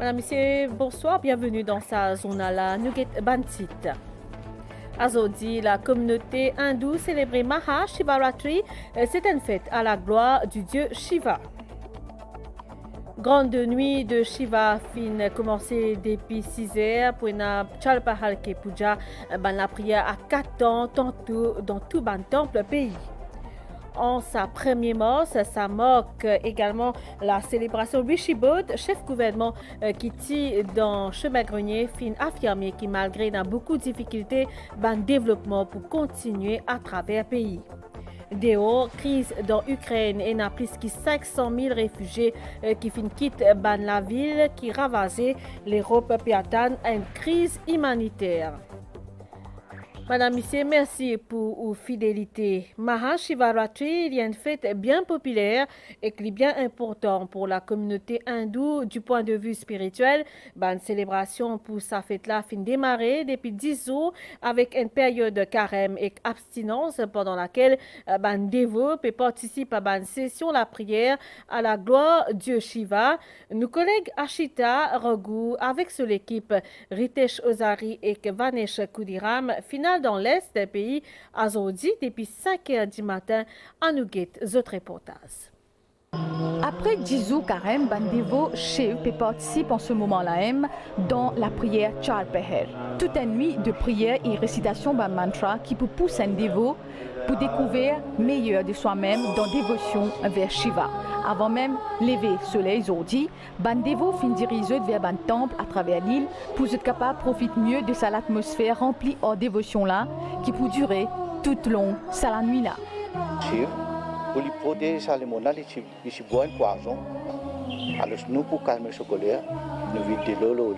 Madame, Monsieur, bonsoir, bienvenue dans sa zone à la Nuget Bantit. Aujourd'hui, la communauté hindoue célébrait Maha Shivaratri. C'est une fête à la gloire du dieu Shiva. Grande nuit de Shiva fin commencée depuis 6 heures pour une Chalpahalke Puja, la prière à 4 temps tantôt dans tout le temple pays. En sa première messe, ça marque également la célébration Rishibod, chef gouvernement qui tire dans chemin grenier, fin affirmé qui malgré beaucoup de difficultés, développement pour continuer à travers le pays. Dehors, crise dans l'Ukraine et n'a plus que 500 000 réfugiés qui quittent la ville qui ravagait l'Europe et atteint une crise humanitaire. Madame, Monsieur, merci pour votre fidélité. Maha Shivaratri est une fête bien populaire et qui est bien important pour la communauté hindoue du point de vue spirituel. Une célébration pour sa fête-là fin démarrer depuis 10 jours avec une période de carême et abstinence pendant laquelle dévots peut participer à une session la prière à la gloire Dieu Shiva. Nos collègues Ashita Raghu avec son équipe Ritesh Ozari et Vanesh Kudiram finale dans l'est du pays à Zodi depuis 5 heures du matin à Nuget, autres reportages. Après 10 jours carême, Bandevo Shiv participe en ce moment-là dans la prière Char Peher. Toute une nuit de prière et récitation d'un mantra qui peut pousser un dévot pour découvrir meilleur de soi-même dans dévotion vers Shiva. Avant même lever soleil Zodi, Bandevo fin dirigé vers un temple à travers l'île pour être capable de profiter mieux de cette atmosphère remplie en dévotion là qui peut durer toute long la nuit là. Pour les protéger, les bois de poison. Alors, nous, pour calmer ce colère, nous vidons l'eau,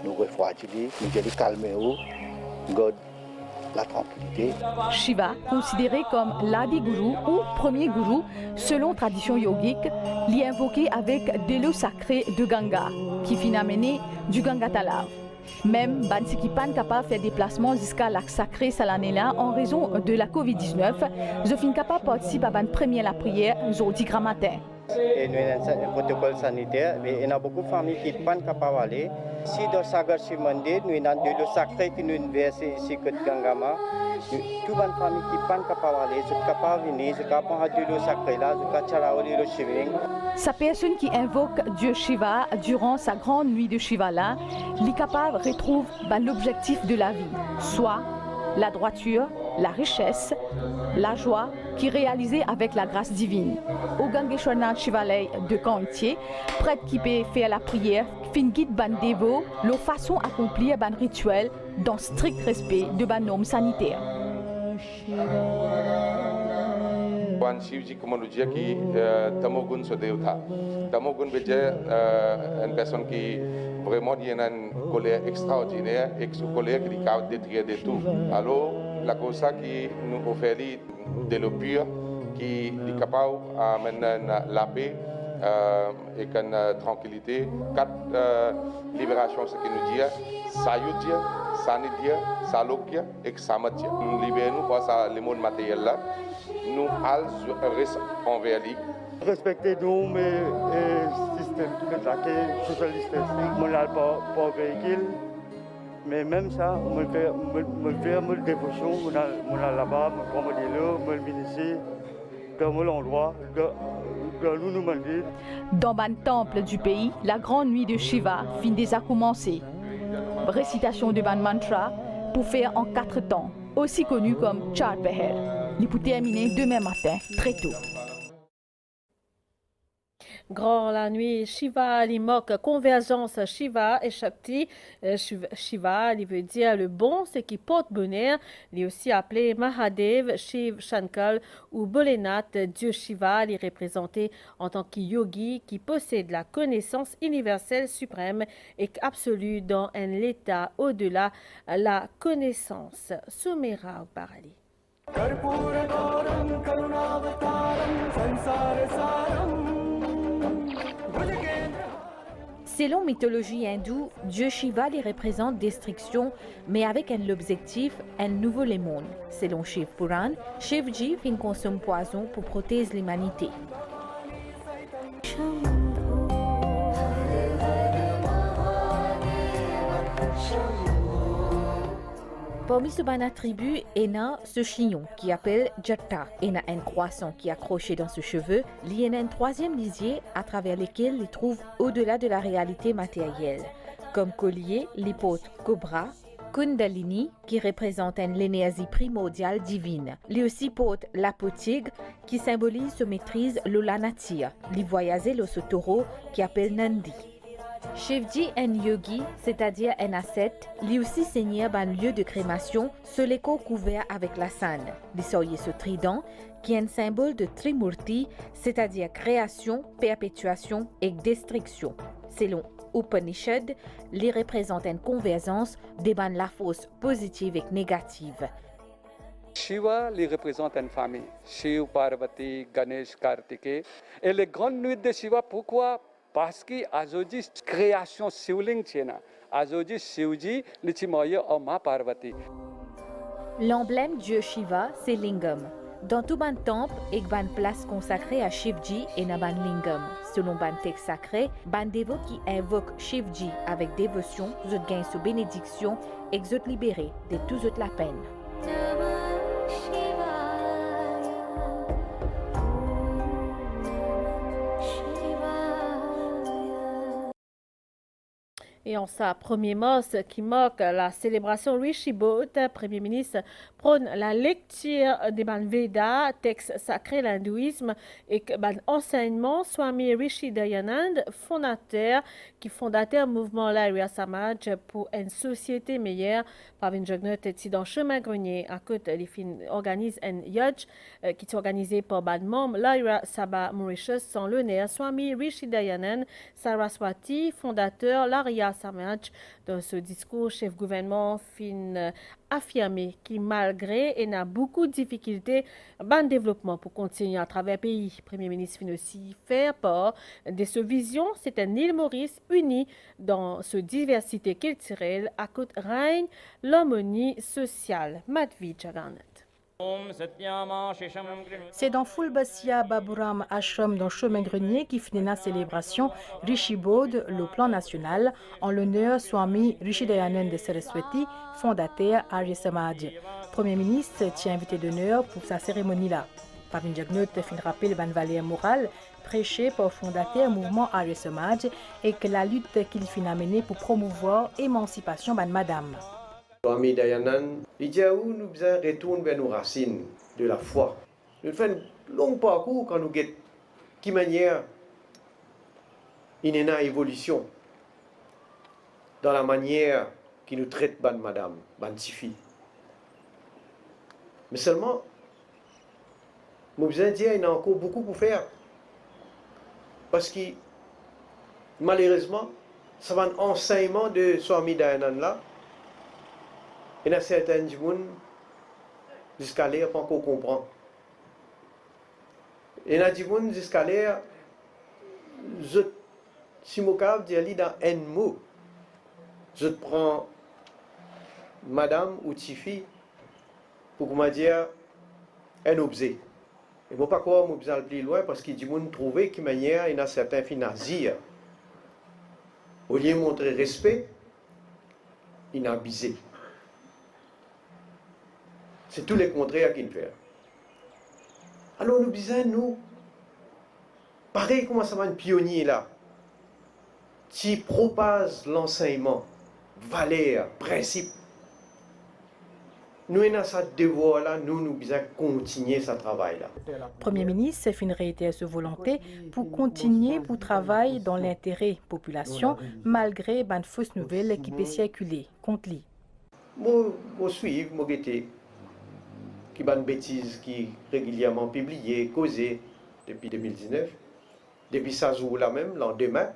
nous refroidissons, nous allons calmer la tranquillité. Shiva, considéré comme l'Adi Guru ou premier Guru, selon tradition yogique, l'y invoqué avec de l'eau sacrée de Ganga, qui finit amené du Ganga Talav. Même ceux qui ne sont pas capables de faire déplacement jusqu'à lac sacré Salanela en raison de la Covid-19, ils sont capables de participer à la première prière jeudi grand matin. Et nous avons un protocole sanitaire, mais il y a beaucoup de familles qui ne sont pas capables d'aller. Si dans Sagar Shimande, nous avons de l'eau sacrée qui nous verse ici que Gangama, toutes les familles qui ne sont pas capables d'aller, sont capables de venir, sont capables de l'eau sacrée là, sont capables de l'eau Shiving. Sa personne qui invoque Dieu Shiva durant sa grande nuit de Shiva là, est capable de retrouver l'objectif de la vie, soit la droiture, la richesse, la joie qui est réalisée avec la grâce divine. Au Gangeshwarnath Shivalay de Kantier, prêtre qui peut faire la prière, fin guide ban dévot, la façon d'accomplir ban rituel dans strict respect de ban normes sanitaires. भगवान शिव जी को मनु दिया कि तमोगुण से देवता तमोगुण बेचे une personne qui vraiment il y a une colère extraordinaire et une colère qui est détruire de tout. Alors la cause qui nous offre de l'eau pure qui est capable d'amener la paix et une tranquillité. 4 libérations ce qui nous dit Sayudya, Sanidya, Salokya et Samadya. Nous libérons par ça le monde matériel là. Nous allons envers lui. Respecter nous, mais le système qui est attaqué, social distancing, on n'a pas véhicule. Mais même ça, on fait une dévotion, on a là-bas, on prend de l'eau, on vient ici, dans l'endroit, dans nous mandis. Dans le temple du pays, la grande nuit de Shiva finit déjà commencé. Récitation de ban mantra pour faire en 4 temps, aussi connu comme Char Peher. Il peut terminer demain matin, très tôt. Grand la nuit, Shiva, l'imoc, convergence Shiva et Shakti. Shiva, il veut dire le bon, ce qui porte bonheur. Il est aussi appelé Mahadev, Shiv, Shankar ou Bolenath. Dieu Shiva, il est représenté en tant que yogi qui possède la connaissance universelle suprême et absolue dans un état au-delà la connaissance. Sumera Parali. Selon mythologie hindoue, Dieu Shiva les représente destruction, mais avec un objectif, un nouveau monde. Selon Shiv Puran, Shivji consomme poison pour protéger l'humanité. Parmi ce ban attribut, il y a ce chignon qui appelle Jatta. Il y a un croissant qui est accroché dans ce cheveu. Il y a un troisième lisier à travers lequel il trouve au-delà de la réalité matérielle. Comme collier, il porte Cobra, Kundalini, qui représente une énergie primordiale divine. Il aussi porte l'apotig, qui symbolise sa maîtrise de la nature. Il voyage le taureau, qui appelle Nandi. Shivji un yogi, c'est-à-dire un ascète, lui aussi seigneur d'un lieu de crémation sur l'écho couvert avec la cendre. Il sort ce trident, qui est un symbole de Trimurti, c'est-à-dire création, perpétuation et destruction. Selon Upanishad, il représente une convergence de la force positive et négative. Shiva lui représente une famille. Shiv, Parvati, Ganesh, Kartikeya. Et les grandes nuits de Shiva, pourquoi? Parce que aujourd'hui création Shivling tchena, aujourd'hui Shivji lichimoye Oma Parvati. L'emblème dieu Shiva, c'est Lingam. Dans tout ban temple, il y a une place consacrée à Shivji et na ban Lingam. Selon ban texte sacré, ban dévot qui invoque Shivji avec dévotion, zot gagne sous bénédiction et zot libéré de toute la peine. Et en sa première messe qui marque la célébration Rishi Bodh, Premier ministre prône la lecture des Védas, texte sacré l'hindouisme et enseignement Swami Rishi Dayanand, fondateur mouvement Larya Samaj pour une société meilleure. Pavin Jognot est dans chemin grenier à côté il organise un yaj qui est organisé par ban membre Larya Sabha Mauritius sans l'honneur Swami Rishi Dayanand Saraswati, fondateur Larya Samaj. Dans ce discours, chef gouvernement fin affirmé qu'il malgré et n'a beaucoup de difficultés ban développement pour continuer à travers le pays. Premier ministre fin aussi faire part de ce vision, c'est une île Maurice unie dans sa diversité culturelle à côté règne l'harmonie sociale. Madhvi Jagannath. C'est dans Fulbasia Baburam Ashram dans Chemin Grenier qui finit la célébration Rishi Bodh, le plan national, en l'honneur Swami Rishi Dayanand Saraswati, fondateur Arya Samaj. Premier ministre tient invité d'honneur pour sa cérémonie-là. Pavin Jagnot fin rappel ban valeur morale prêchée par le fondateur mouvement Arya Samaj et que la lutte qu'il fin amener pour promouvoir l'émancipation ban madame. Swami Dayanand, il dit où nous besoin retourner vers nos racines de la foi. Nous faisons un long parcours quand nous guettons qui manière il y a une évolution dans la manière qui nous traite ban madame, ban tifi. Mais seulement, nous besoin dire qu'il y a encore beaucoup pour faire. Parce que malheureusement, ça va un enseignement de Swami Dayanand là. Il y a certains gens jusqu'à l'air pas encore comprendre. Il y a des gens jusqu'à l'air, si je dis dans un mot, je prends madame ou tifi pour me dire un objet. Et je ne sais pas quoi je vais plus loin parce qu'il y a des gens qui trouvent qu'il y a certains financiers. Au lieu de montrer respect, il a abusé. C'est tout le contraire qu'il fait. Alors nous disons, nous, pareil comment ça va un pionnier là, qui propage l'enseignement, valeurs, principes. Nous avons ce devoir là, nous devons continuer ce travail là. Premier ministre fin réitère sa volonté pour continuer pour travailler dans l'intérêt population malgré ban fausses nouvelles qui peuvent circuler contre lui. Moi suis, moi guetter. Qui ban bêtises qui régulièrement publiées, causées depuis 2019. Depuis ça jour là même, l'an demain,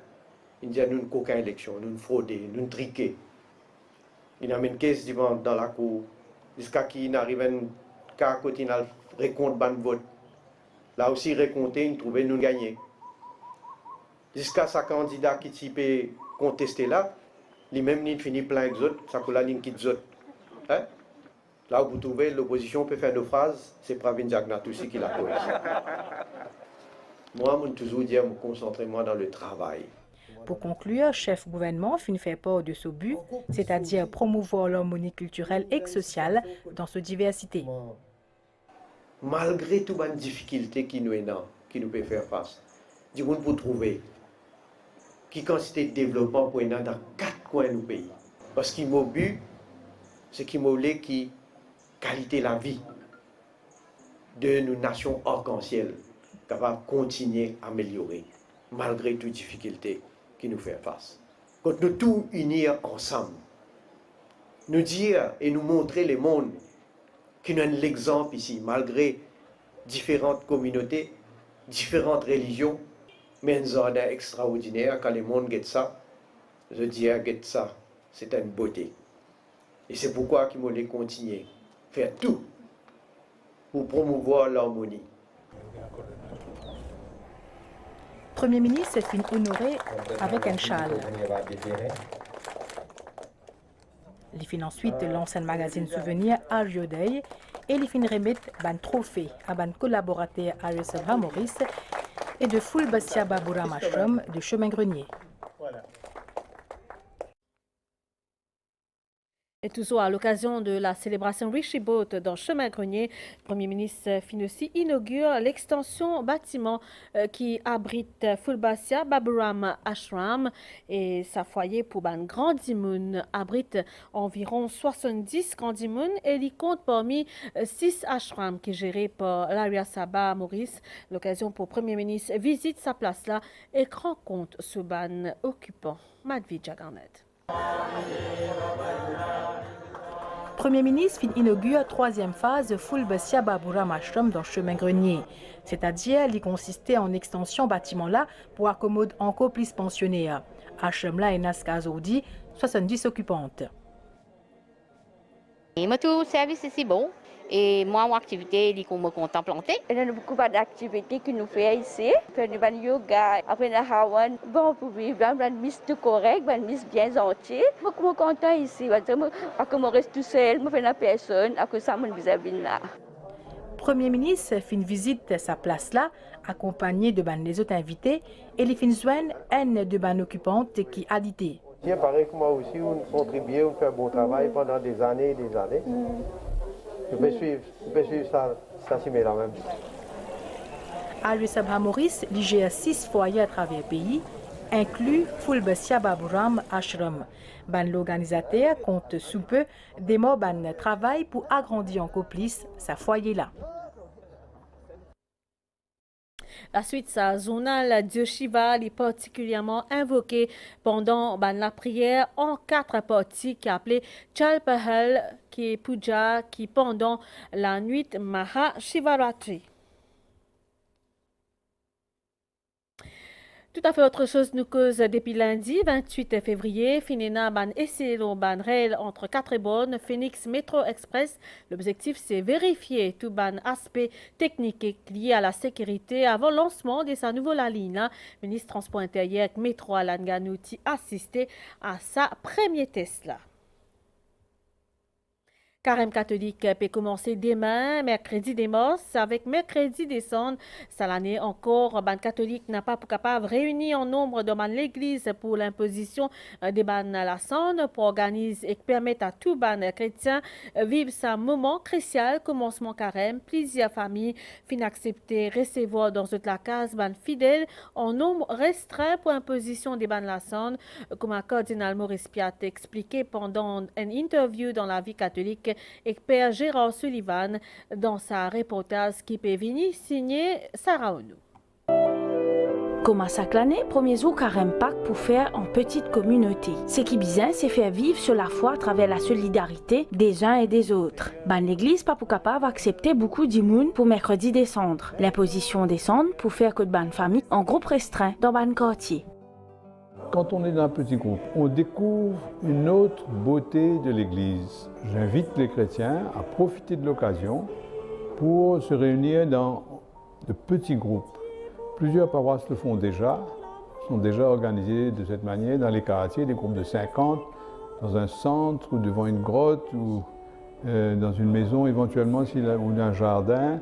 il n'y a nous aucune élection, nous frauder, nous triquer. Il y a une caisse dans la cour, jusqu'à qu'il arrive un cas côté il récompte ban vote. Là aussi récompter, il trouve nous gagner. Jusqu'à sa candidat qui peut contester là, lui-même il finit plein d'autres, ça coule la ligne qui d'autres. Hein? Là où vous trouvez, l'opposition peut faire deux phrases, c'est Pravin Jagnnath aussi qui la pose. Moi, je toujours dire, me concentrer moi dans le travail. Pour conclure, chef gouvernement fin fait part de ce but, c'est-à-dire promouvoir l'harmonie culturelle et sociale dans cette diversité. Malgré toutes les difficultés qui nous peut faire face, du monde pour trouver qui quantité de développement pour dans 4 coins du pays. Parce qu'il m'a but, c'est qu'il m'a voulu qui qualité la vie de nos nations arc-en-ciel, capable de continuer à améliorer, malgré toutes les difficultés qui nous font face. Quand nous tous unir ensemble, nous dire et nous montrer le monde qui nous donne l'exemple ici, malgré différentes communautés, différentes religions, mais une zone extraordinaire, quand le monde guette ça, je dis guette ça, c'est une beauté. Et c'est pourquoi qu'il voulait continuer, faire tout pour promouvoir l'harmonie. Premier ministre est honoré avec un châle. Il fin ensuite lance un magazine souvenir à Rio Day et il fin remettre un trophée à un collaborateur Ari Sabha Maurice et de Fulbasia Baburam Ashram de Chemin-Grenier. Et toujours à l'occasion de la célébration Rishi-Boat dans Chemin-Grenier, le Premier ministre Finossi inaugure l'extension bâtiment qui abrite Fulbasia Baburam Ashram et sa foyer pour un grand dimoun abrite environ 70 grands dimouns et il compte parmi 6 ashrams qui est géré par Larry Sabha Maurice. L'occasion pour le Premier ministre visite sa place là et rencontre ce ban occupant. Madhvi Jagarnet. Premier ministre inaugure 3e phase de Fulbasia Baburam Ashram dans Chemin-Grenier. C'est-à-dire, il consistait en extension bâtiment là pour accommoder encore plus pensionnaires. Ashram là est Naskazoudi, 70 occupantes. Et mon service ici bon. Et moi, mon activité, il est content planter. Il y a beaucoup d'activités que nous faisons ici. Faire du yoga, après le hawan. Bon, pour vivre, un miss tout correct, un miss bien gentil. Je suis content ici. Parce que je reste tout seul, je fais la personne, après ça, je vis là. Premier ministre fait une visite sa place là, accompagné de les autres invités, et il fait joindre une de occupantes qui a dit. Il paraît que moi aussi, on contribue, on fait un bon travail pendant des années et des années. Je peux suivre ça c'est la même. Ari Sabha Maurice, il gère 6 foyers à travers le pays, inclut Fulbasia Baburam Ashram. L'organisateur compte sous peu des mots travail pour agrandir encore plus sa foyer là. La suite, sa zonal de Shiva est particulièrement invoquée pendant la prière en 4 parties qui est appelée Chalpahal, qui est puja, qui pendant la nuit Maha Shivaratri. Tout à fait autre chose nous cause depuis lundi 28 février. Finena ban essayé ban rail entre 4 bornes Phoenix Metro Express. L'objectif c'est vérifier tout ban aspect technique lié à la sécurité avant le lancement de sa nouvelle ligne. Le ministre Transport intérieur Métro Alan Ganouti assisté à sa première test là. Carême catholique peut commencer demain, mercredi des Mors, avec mercredi des Cendres. Cette année encore, ban catholique n'a pas pour capable réunir en nombre dans l'église pour l'imposition des ban à la Cendre pour organiser et permettre à tout ban chrétien vivre ce moment crucial, commencement carême. Plusieurs familles fin accepter recevoir dans toute la case ban fidèles en nombre restreint pour imposition des ban à la Cendre, comme un cardinal Maurice Piat expliqué pendant une interview dans la vie catholique et Père Gérard Sullivan dans sa reportage qui peut venir signer Sarah Onou. Comme à chaque année, premier jour carême Pâques pour faire en petite communauté. Ce qui est bien, c'est faire vivre sur la foi à travers la solidarité des uns et des autres. L'église pas pour capable d'accepter beaucoup d'immunes pour mercredi des Cendres. L'imposition des Cendres pour faire que de bonnes familles en groupe restreint dans ban quartier. Quand on est dans un petit groupe, on découvre une autre beauté de l'Église. J'invite les chrétiens à profiter de l'occasion pour se réunir dans de petits groupes. Plusieurs paroisses le font déjà, sont déjà organisées de cette manière dans les quartiers, des groupes de 50, dans un centre ou devant une grotte ou dans une maison éventuellement ou dans un jardin.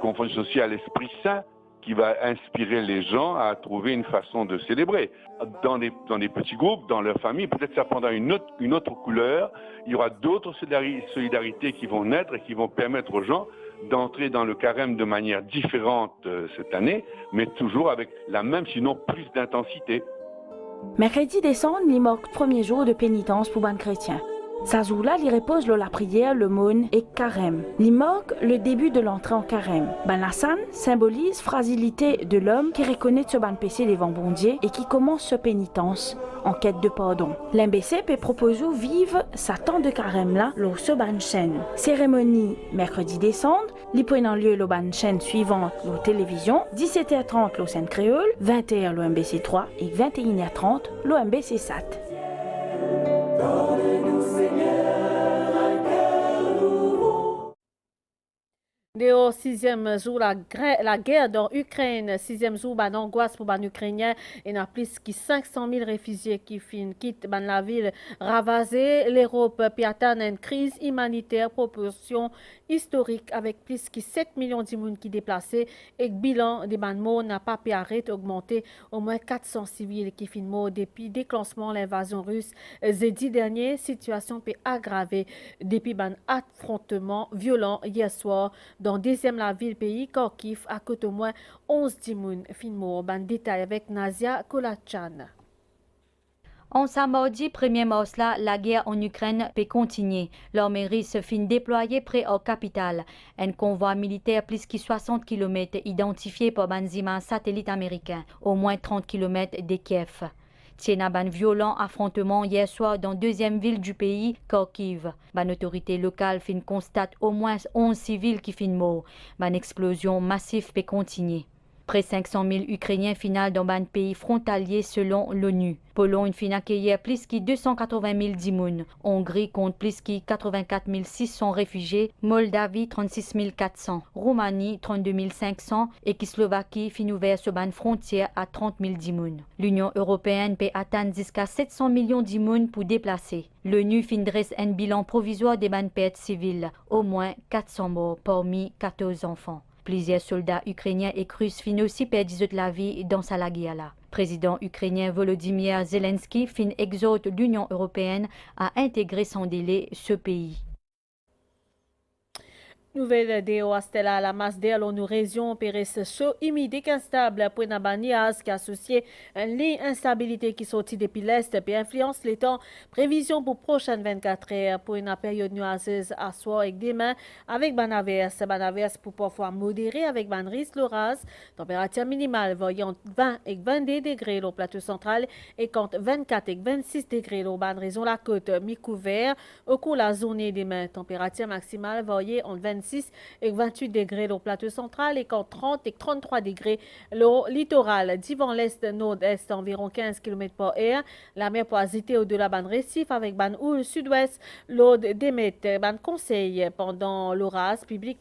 Confronte aussi à l'Esprit Saint qui va inspirer les gens à trouver une façon de célébrer. Dans des petits groupes, dans leur famille, peut-être ça prendra une autre couleur. Il y aura d'autres solidarités qui vont naître et qui vont permettre aux gens d'entrer dans le carême de manière différente cette année, mais toujours avec la même, sinon plus d'intensité. Mercredi décembre, il marque le premier jour de pénitence pour les chrétiens. Sa jour-là, il repose la prière, le l'aumône et carême. Il marque le début de l'entrée en carême. La scène symbolise fragilité de l'homme qui reconnaît ce ban péché devant bon Dieu et qui commence sa pénitence en quête de pardon. L'MBC peut proposer vivre sa temps de carême-là lors ce ban chaîne. Cérémonie mercredi décembre, il prend lieu le ban chaîne suivante la télévision, 17h30 le scène créole, 20h le MBC 3 et 21h30 le MBC 7. Au 6e jour, la guerre dans l'Ukraine, 6e jour, d'angoisse pour les Ukrainiens. Il y a plus de 500 000 réfugiés qui quittent la ville ravagée. L'Europe atteint une crise humanitaire proportion historique avec plus de 7 millions de personnes qui déplacés et le bilan des morts n'a pas pu arrêter d'augmenter. Au moins 400 civils qui finissent morts depuis le déclenchement de l'invasion russe. Jeudi dernier, situation peut aggraver depuis un affrontement violent hier soir dans deuxième la ville pays Kharkiv à côté au moins 11 personnes finissent morts. Détail avec Nazia Kolachan. En samedi 1er mars, la guerre en Ukraine peut continuer. L'armée russe finit déployée près au capitale. Un convoi militaire plus de 60 km identifié par un satellite américain, au moins 30 km de Kiev. Tiena un violent affrontement hier soir dans la deuxième ville du pays, Kharkiv. Une autorité locale constate au moins 11 civils qui finissent morts. Une explosion massive peut continuer. Près de 500 000 Ukrainiens finissent dans un pays frontalier selon l'ONU. Pologne finit accueillir plus de 280 000 personnes. Hongrie compte plus de 84 600 réfugiés. Moldavie 36 400. Roumanie 32 500. Et Slovaquie finit ouvert sur une frontière à 30 000 personnes. L'Union européenne peut atteindre jusqu'à 700 millions de personnes pour déplacer. L'ONU dresse un bilan provisoire des pertes civiles. Au moins 400 morts parmi 14 enfants. Plusieurs soldats ukrainiens et russes finissent aussi perdre la vie dans sa guerre. Le président ukrainien Volodymyr Zelensky exhorte l'Union européenne à intégrer sans délai ce pays. Nouvelle de Ostella, la masse d'air dans nos régions périsse chaud, humide et instable pour une banias qui associé une instabilité qui sortit depuis l'Est et influence les temps. Prévision pour prochaines 24 heures pour une période nuageuse à soir et demain avec banaverse pour parfois modéré avec ban risque l'orage. Température minimale voyant 20 et 22 degrés au plateau central et compte 24 et 26 degrés au ban région la côte mi-couvert. Au cours de la journée demain, température maximale voyait en 26 et 28 degrés au plateau central et quand 30 et 33 degrés le littoral. Divant l'est nord-est environ 15 km par heure. La mer peut agiter au-delà ban récif avec ban houle sud-ouest. L'eau d'émet ban conseil pendant l'orage public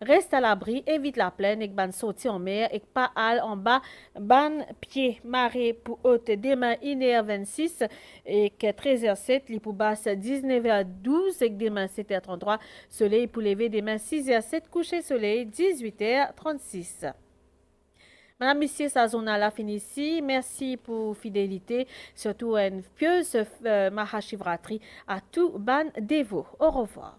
reste à l'abri, évite la plaine et ban sortie en mer et pas al en bas ban pied marée pour haute demain 1h26 et que 13h07 li pour basse 19h12 et demain 7h33 soleil pour lever demain 6h07 coucher soleil 18h36. Madame, Monsieur, sa journal a fini ici. Merci pour fidélité. Surtout une pieuse Mahashivratri à tout ban dévot. Au revoir.